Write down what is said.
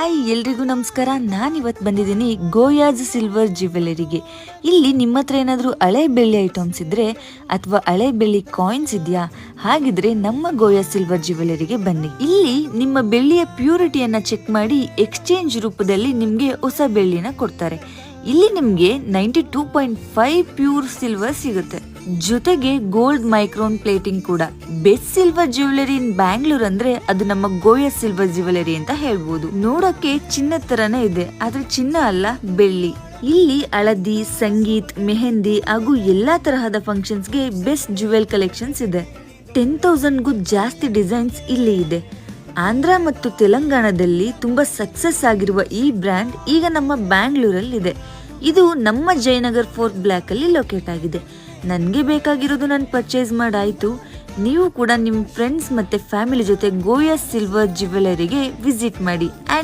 Hi ಎಲ್ರಿಗೂ ನಮಸ್ಕಾರ. ನಾನಿವತ್ತು ಬಂದಿದ್ದೀನಿ ಗೋಯಾಜ್ ಸಿಲ್ವರ್ ಜ್ಯುವೆಲರಿಗೆ. ಇಲ್ಲಿ ನಿಮ್ಮ ಹತ್ರ ಏನಾದರೂ ಹಳೆ ಬೆಳ್ಳಿ ಐಟಮ್ಸ್ ಇದ್ರೆ ಅಥವಾ ಹಳೆ ಬೆಳ್ಳಿ ಕಾಯಿನ್ಸ್ ಇದೆಯಾ, ಹಾಗಿದ್ರೆ ನಮ್ಮ ಗೋಯಾ ಸಿಲ್ವರ್ ಜ್ಯುವೆಲರಿಗೆ ಬನ್ನಿ. ಇಲ್ಲಿ ನಿಮ್ಮ ಬೆಳ್ಳಿಯ ಪ್ಯೂರಿಟಿಯನ್ನ ಚೆಕ್ ಮಾಡಿ ಎಕ್ಸ್ಚೇಂಜ್ ರೂಪದಲ್ಲಿ ನಿಮ್ಗೆ ಹೊಸ ಬೆಳ್ಳಿನ ಕೊಡ್ತಾರೆ. ಇಲ್ಲಿ ನಿಮ್ಗೆ 92.5 ಪ್ಯೂರ್ ಸಿಲ್ವರ್ ಸಿಗುತ್ತೆ. ಜೊತೆಗೆ ಗೋಲ್ಡ್ ಮೈಕ್ರೋನ್ ಪ್ಲೇಟಿಂಗ್ ಕೂಡ. ಬೆಸ್ಟ್ ಸಿಲ್ವರ್ ಜ್ಯುವೆಲರಿ ಇನ್ ಬ್ಯಾಂಗ್ಳೂರ್ ಅಂದ್ರೆ ಅದು ನಮ್ಮ ಗೋಯಾ ಸಿಲ್ವರ್ ಜ್ಯುವೆಲರಿ ಅಂತ ಹೇಳ್ಬೋದು. ನೋಡಕ್ಕೆ ಚಿನ್ನದ ತರನೇ ಇದೆ, ಆದ್ರೆ ಚಿನ್ನ ಅಲ್ಲ, ಬೆಳ್ಳಿ. ಇಲ್ಲಿ ಹಳದಿ, ಸಂಗೀತ್, ಮೆಹಂದಿ ಹಾಗೂ ಎಲ್ಲಾ ತರಹದ ಫಂಕ್ಷನ್ಸ್ಗೆ ಬೆಸ್ಟ್ ಜ್ಯುವೆಲ್ ಕಲೆಕ್ಷನ್ಸ್ ಇದೆ. 10,000ಗೂ ಜಾಸ್ತಿ ಡಿಸೈನ್ಸ್ ಇಲ್ಲಿ ಇದೆ. ಆಂಧ್ರ ಮತ್ತು ತೆಲಂಗಾಣದಲ್ಲಿ ತುಂಬಾ ಸಕ್ಸಸ್ ಆಗಿರುವ ಈ ಬ್ರ್ಯಾಂಡ್ ಈಗ ನಮ್ಮ ಬ್ಯಾಂಗ್ಳೂರಲ್ಲಿ ಇದೆ. ಇದು ನಮ್ಮ ಜಯನಗರ್ ಫೋರ್ಟ್ ಬ್ಲಾಕ್ ಅಲ್ಲಿ ಲೊಕೇಟ್ ಆಗಿದೆ. ನನಗೆ ಬೇಕಾಗಿರೋದು ನಾನು ಪರ್ಚೇಸ್ ಮಾಡಾಯ್ತು. ನೀವು ಕೂಡ ನಿಮ್ಮ ಫ್ರೆಂಡ್ಸ್ ಮತ್ತೆ ಫ್ಯಾಮಿಲಿ ಜೊತೆ ಗೋಯಾ ಸಿಲ್ವರ್ ಜ್ಯುವೆಲರಿಗೆ ವಿಸಿಟ್ ಮಾಡಿ.